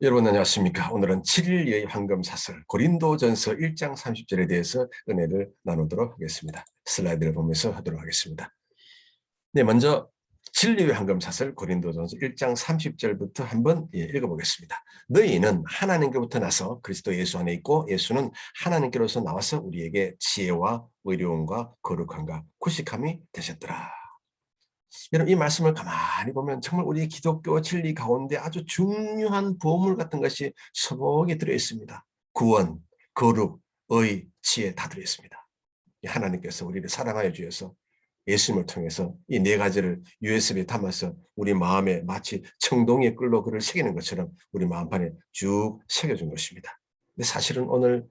여러분 안녕하십니까? 오늘은 7일의 황금사슬 고린도전서 1장 30절에 대해서 은혜를 나누도록 하겠습니다. 슬라이드를 보면서 하도록 하겠습니다. 네, 먼저 진리의 황금사슬 고린도전서 1장 30절부터 한번 읽어보겠습니다. 너희는 하나님께로부터 나서 그리스도 예수 안에 있고 예수는 하나님께로서 나와서 우리에게 지혜와 의로움과 거룩함과 구식함이 되셨더라. 여러분 이 말씀을 가만히 보면 정말 우리 기독교 진리 가운데 아주 중요한 보물 같은 것이 서복에 들어있습니다. 구원, 거룩, 의, 지혜 다 들어있습니다. 하나님께서 우리를 사랑하여 주셔서 예수님을 통해서 이 네 가지를 USB에 담아서 우리 마음에 마치 청동이에 끌로 그를 새기는 것처럼 우리 마음판에 쭉 새겨준 것입니다. 근데 사실은 오늘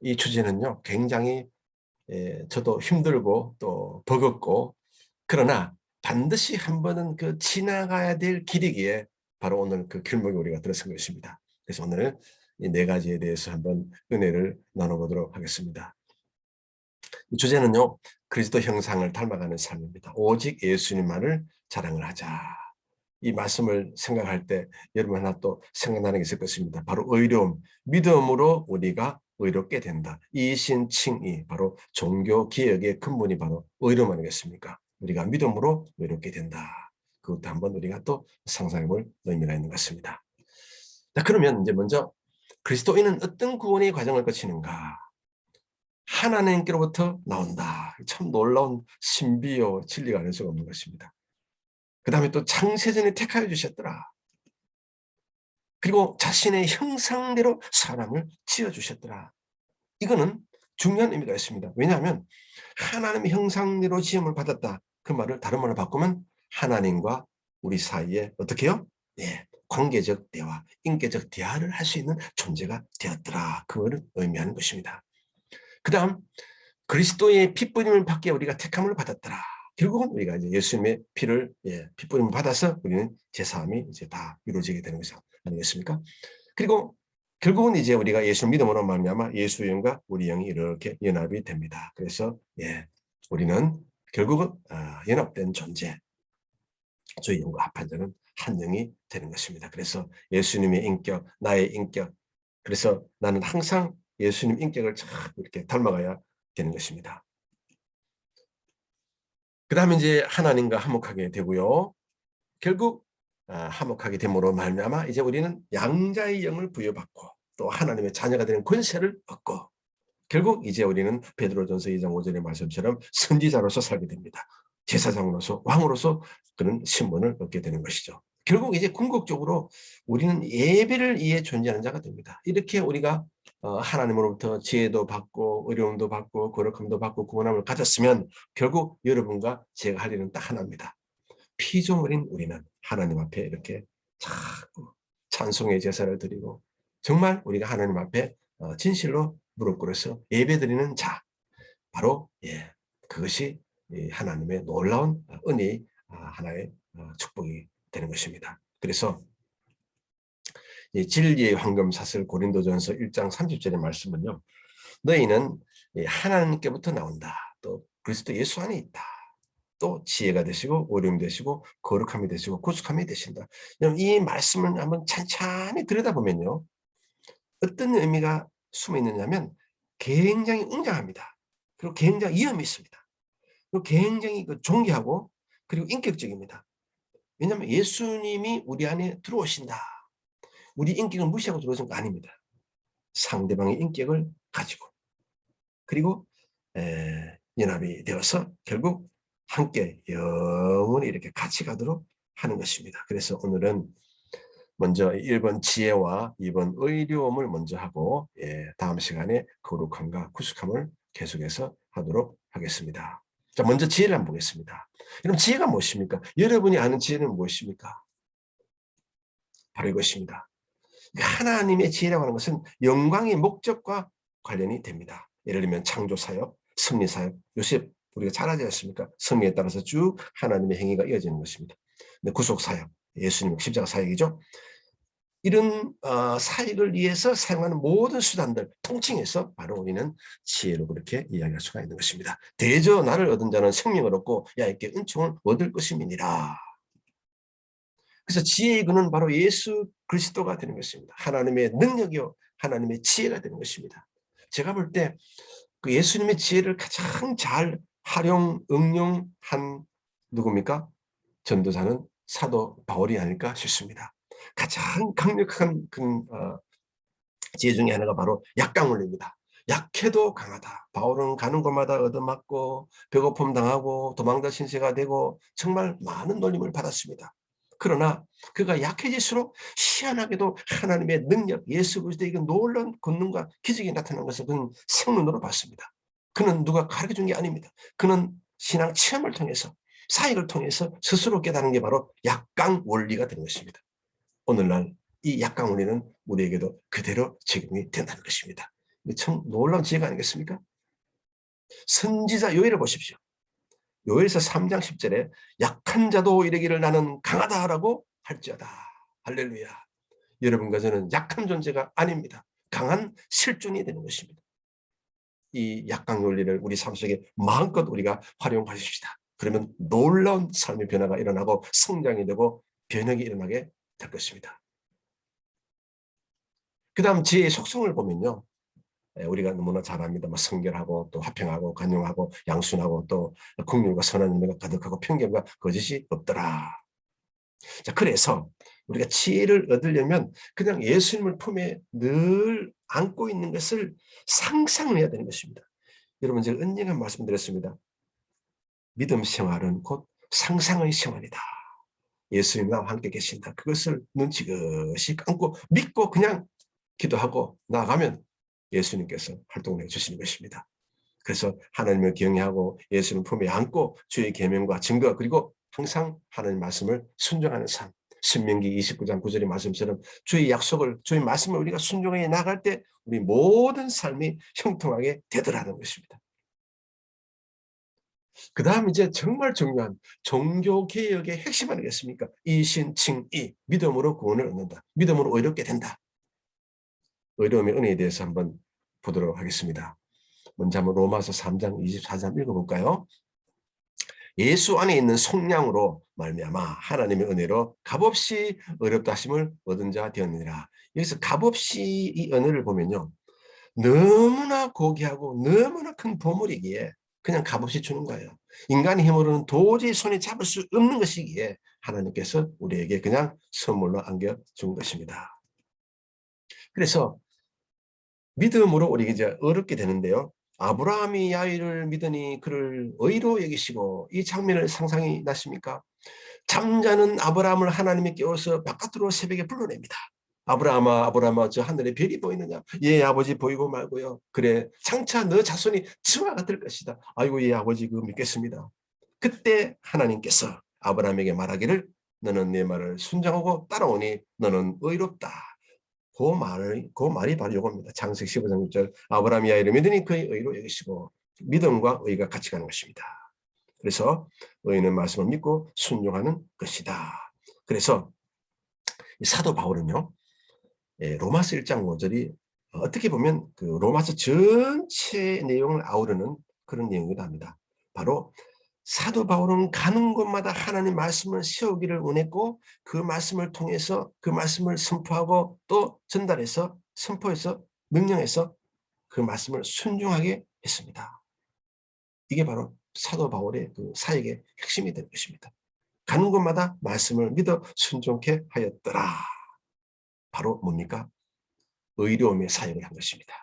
이 주제는요 굉장히 저도 힘들고 또 버겁고 그러나 반드시 한 번은 그 지나가야 될 길이기에 바로 오늘 그 길목에 우리가 들어선 것입니다. 그래서 오늘 이 네 가지에 대해서 한번 은혜를 나눠보도록 하겠습니다. 이 주제는요, 그리스도 형상을 닮아가는 삶입니다. 오직 예수님만을 자랑을 하자. 이 말씀을 생각할 때 여러분 하나 또 생각나는 게 있을 것입니다. 바로 의로움, 믿음으로 우리가 의롭게 된다. 이신칭이 바로 종교 개혁의 근본이 바로 의로움 아니겠습니까? 우리가 믿음으로 의롭게 된다. 그것도 한번 우리가 또 상상해 볼 의미가 있는 것 같습니다. 자, 그러면 이제 먼저 그리스도인은 어떤 구원의 과정을 거치는가? 하나님께로부터 나온다. 참 놀라운 신비요 진리가 아닐 수가 없는 것입니다. 그 다음에 또 창세전에 택하여 주셨더라. 그리고 자신의 형상대로 사람을 지어주셨더라. 이거는 중요한 의미가 있습니다. 왜냐하면 하나님의 형상대로 지음을 받았다. 그 말을 다른 말로 바꾸면 하나님과 우리 사이에 어떻게 해요? 예, 관계적 대화, 인격적 대화를 할 수 있는 존재가 되었더라. 그거를 의미하는 것입니다. 그 다음 그리스도의 피뿌림을 받게 우리가 택함을 받았더라. 결국은 우리가 이제 예수님의 피를 피뿌림을 받아서 우리는 제사함이 이제 다 이루어지게 되는 것이 아니겠습니까? 그리고 결국은 이제 우리가 예수 믿음으로 말미암아 예수의 영과 우리 영이 이렇게 연합이 됩니다. 그래서 우리는 결국은 연합된 존재, 저희 영과 합한 자는 한 영이 되는 것입니다. 그래서 예수님의 인격, 나의 인격, 그래서 나는 항상 예수님 인격을 참 이렇게 닮아가야 되는 것입니다. 그 다음에 이제 하나님과 화목하게 되고요. 결국 화목하게 됨으로 말미암아 이제 우리는 양자의 영을 부여받고 또 하나님의 자녀가 되는 권세를 얻고 결국 이제 우리는 베드로전서 2장 5절의 말씀처럼 선지자로서 살게 됩니다. 제사장으로서 왕으로서 그런 신분을 얻게 되는 것이죠. 결국 이제 궁극적으로 우리는 예배를 위해 존재하는 자가 됩니다. 이렇게 우리가 하나님으로부터 지혜도 받고 어려움도 받고 거룩함도 받고 구원함을 가졌으면 결국 여러분과 제가 할 일은 딱 하나입니다. 피조물인 우리는 하나님 앞에 이렇게 자꾸 찬송의 제사를 드리고 정말 우리가 하나님 앞에 진실로 무릎 꿇어서 예배드리는 자 바로 그것이 하나님의 놀라운 은혜 하나의 축복이 되는 것입니다. 그래서 진리의 황금사슬 고린도전서 1장 30절의 말씀은요. 너희는 하나님께부터 나온다. 또 그리스도 예수 안에 있다. 또 지혜가 되시고 어려움이 되시고 거룩함이 되시고 구속함이 되신다. 이 말씀을 한번 찬찬히 들여다보면요. 어떤 의미가 숨어 있느냐면 굉장히 웅장합니다. 그리고 굉장히 위험이 있습니다. 그리고 굉장히 존귀하고 그리고 인격적입니다. 왜냐하면 예수님이 우리 안에 들어오신다. 우리 인격을 무시하고 들어오신 거 아닙니다. 상대방의 인격을 가지고 그리고 연합이 되어서 결국 함께 영원히 이렇게 같이 가도록 하는 것입니다. 그래서 오늘은 먼저 1번 지혜와 2번 의로움을 먼저 하고 다음 시간에 거룩함과 구속함을 계속해서 하도록 하겠습니다. 자, 먼저 지혜를 한번 보겠습니다. 그럼 지혜가 무엇입니까? 여러분이 아는 지혜는 무엇입니까? 바로 이것입니다. 하나님의 지혜라고 하는 것은 영광의 목적과 관련이 됩니다. 예를 들면 창조사역, 섭리사역, 요셉 우리가 잘 하지 않습니까? 섭리에 따라서 쭉 하나님의 행위가 이어지는 것입니다. 구속사역, 예수님 십자가 사역이죠. 이런 사역을 위해서 사용하는 모든 수단들 통칭해서 바로 우리는 지혜로 그렇게 이야기할 수가 있는 것입니다. 대저 나를 얻은 자는 생명을 얻고 야곱게 은총을 얻을 것임이니라. 그래서 지혜의 근은 바로 예수 그리스도가 되는 것입니다. 하나님의 능력이요 하나님의 지혜가 되는 것입니다. 제가 볼 때 그 예수님의 지혜를 가장 잘 활용 응용한 누굽니까? 전도자는 사도 바울이 아닐까 싶습니다. 가장 강력한 지혜 중에 하나가 바로 약강원리입니다. 약해도 강하다. 바울은 가는 곳마다 얻어맞고 배고픔 당하고 도망자 신세가 되고 정말 많은 놀림을 받았습니다. 그러나 그가 약해질수록 희한하게도 하나님의 능력, 예수 그리스도의 놀라운 권능과 기적이 나타난 것을 그는 생눈으로 봤습니다. 그는 누가 가르쳐준 게 아닙니다. 그는 신앙 체험을 통해서 사역을 통해서 스스로 깨달은 게 바로 약강 원리가 되는 것입니다. 오늘날 이 약강 원리는 우리에게도 그대로 적용이 된다는 것입니다. 참 놀라운 지혜가 아니겠습니까? 선지자 요엘을 보십시오. 요엘서 3장 10절에 약한 자도 이르기를 나는 강하다라고 할지어다. 할렐루야. 여러분과 저는 약한 존재가 아닙니다. 강한 실존이 되는 것입니다. 이 약강 원리를 우리 삶 속에 마음껏 우리가 활용하십시다. 그러면 놀라운 삶의 변화가 일어나고 성장이 되고 변혁이 일어나게 될 것입니다. 그 다음 지혜의 속성을 보면요. 우리가 너무나 잘 압니다. 뭐 성결하고 또 화평하고 간용하고 양순하고 또 긍휼과 선한 은혜가 가득하고 편견과 거짓이 없더라. 자, 그래서 우리가 지혜를 얻으려면 그냥 예수님을 품에 늘 안고 있는 것을 상상해야 되는 것입니다. 여러분 제가 언젠가 말씀드렸습니다. 믿음 생활은 곧 상상의 생활이다. 예수님 나와 함께 계신다. 그것을 눈치긋이 감고 믿고 그냥 기도하고 나아가면 예수님께서 활동을 해주시는 것입니다. 그래서 하나님을 경외하고 예수님 품에 안고 주의 계명과 증거 그리고 항상 하나님 말씀을 순종하는 삶. 신명기 29장 9절의 말씀처럼 주의 약속을 주의 말씀을 우리가 순종해 나갈 때 우리 모든 삶이 형통하게 되더라는 것입니다. 그 다음 이제 정말 중요한 종교개혁의 핵심 아니겠습니까? 이신칭이 믿음으로 구원을 얻는다. 믿음으로 의롭게 된다. 의로움의 은혜에 대해서 한번 보도록 하겠습니다. 먼저 한번 로마서 3장 24절 읽어볼까요? 예수 안에 있는 속량으로 말미암아 하나님의 은혜로 값없이 의롭다 하심을 얻은 자 되었느니라. 여기서 값없이 이 은혜를 보면요. 너무나 고귀하고 너무나 큰 보물이기에 그냥 값없이 주는 거예요. 인간의 힘으로는 도저히 손에 잡을 수 없는 것이기에 하나님께서 우리에게 그냥 선물로 안겨준 것입니다. 그래서 믿음으로 우리가 이제 어렵게 되는데요. 아브라함이 야훼를 믿으니 그를 의로 여기시고 이 장면을 상상이 나십니까? 잠자는 아브라함을 하나님이 깨워서 바깥으로 새벽에 불러냅니다. 아브라함아 아브라함아 저 하늘에 별이 보이느냐? 예 아버지 보이고 말고요. 그래 장차 너 자손이 저와 같을 것이다. 아이고 예 아버지 그 믿겠습니다. 그때 하나님께서 아브라함에게 말하기를 너는 내 말을 순종하고 따라오니 너는 의롭다. 그 말이 바로 이겁니다. 창세기 15장 6절 아브라함이 야훼를 믿으니 그의 의로 여기시고 믿음과 의가 같이 가는 것입니다. 그래서 의는 말씀을 믿고 순종하는 것이다. 그래서 사도 바울은요. 로마서 1장 5절이 어떻게 보면 그 로마서 전체 내용을 아우르는 그런 내용이기도 합니다. 바로 사도 바울은 가는 곳마다 하나님 말씀을 세우기를 원했고 그 말씀을 통해서 그 말씀을 선포하고 또 전달해서 선포해서 명령해서 그 말씀을 순종하게 했습니다. 이게 바로 사도 바울의 그 사역의 핵심이 되는 것입니다. 가는 곳마다 말씀을 믿어 순종케 하였더라. 바로 뭡니까? 의로움의 사역을 한 것입니다.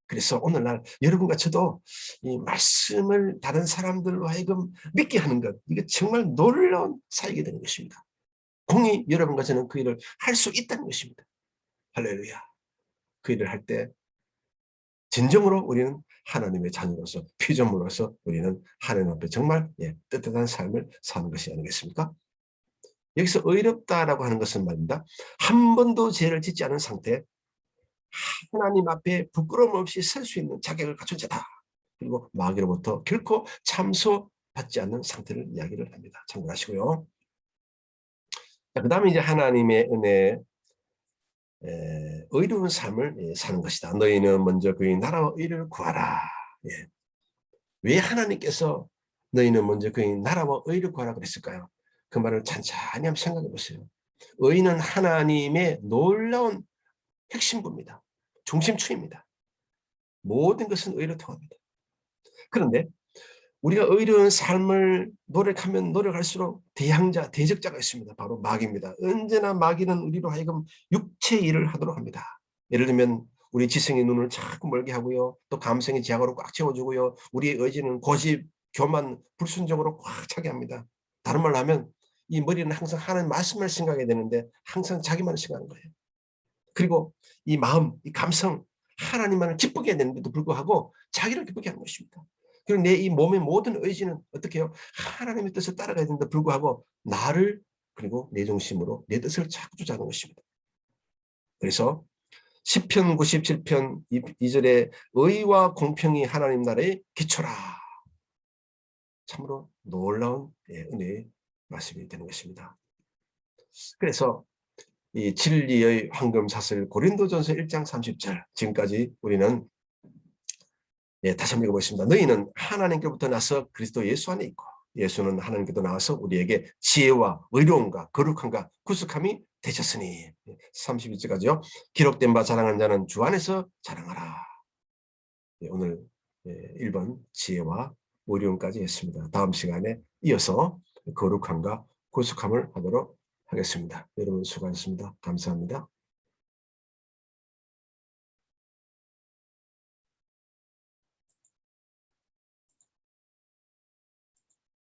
그래서 오늘날 여러분과 저도 이 말씀을 다른 사람들로 하여금 믿게 하는 것, 이게 정말 놀라운 사역이 되는 것입니다. 공히 여러분과 저는 그 일을 할 수 있다는 것입니다. 할렐루야. 그 일을 할 때 진정으로 우리는 하나님의 자녀로서 피조물로서 우리는 하나님 앞에 정말 뜨뜻한 삶을 사는 것이 아니겠습니까? 여기서 의롭다라고 하는 것은 말입니다. 한 번도 죄를 짓지 않은 상태, 하나님 앞에 부끄러움 없이 설 수 있는 자격을 갖춘 자다. 그리고 마귀로부터 결코 참소받지 않는 상태를 이야기를 합니다. 참고하시고요. 그 다음에 이제 하나님의 은혜, 의로운 삶을 사는 것이다. 너희는 먼저 그의 나라와 의를 구하라. 예. 왜 하나님께서 너희는 먼저 그의 나라와 의를 구하라 그랬을까요? 그 말을 찬찬히 한번 생각해 보세요. 의인은 하나님의 놀라운 핵심부입니다. 중심축입니다. 모든 것은 의로 통합니다. 그런데 우리가 의로운 삶을 노력하면 노력할수록 대항자, 대적자가 있습니다. 바로 마귀입니다. 언제나 마귀는 우리로 하여금 육체의 일을 하도록 합니다. 예를 들면 우리 지성의 눈을 자꾸 멀게 하고요. 또 감성의 제약으로 꽉 채워주고요. 우리의 의지는 고집, 교만, 불순종으로 꽉 차게 합니다. 다른 말로 하면 이 머리는 항상 하나님 말씀을 생각해야 되는데 항상 자기만 생각하는 거예요. 그리고 이 마음, 이 감성, 하나님만을 기쁘게 해야 되는데도 불구하고 자기를 기쁘게 하는 것입니다. 그리고 내 이 몸의 모든 의지는 어떻게 해요? 하나님의 뜻을 따라가야 되는데 불구하고 나를 그리고 내 중심으로 내 뜻을 자꾸 주장하는 것입니다. 그래서 시편 97편 2절에 의와 공평이 하나님 나라의 기초라. 참으로 놀라운 은혜의 말씀이 되는 것입니다. 그래서 이 진리의 황금사슬 고린도전서 1장 30절 지금까지 우리는 다시 한번 읽어보겠습니다. 너희는 하나님께로부터 나서 그리스도 예수 안에 있고 예수는 하나님께로 나와서 우리에게 지혜와 의로움과 거룩함과 구속함이 되셨으니 32절까지요. 기록된 바 자랑하는 자는 주 안에서 자랑하라. 오늘 1번 지혜와 의로움까지 했습니다. 다음 시간에 이어서 거룩함과 구속함을 하도록 하겠습니다. 여러분 수고하셨습니다. 감사합니다.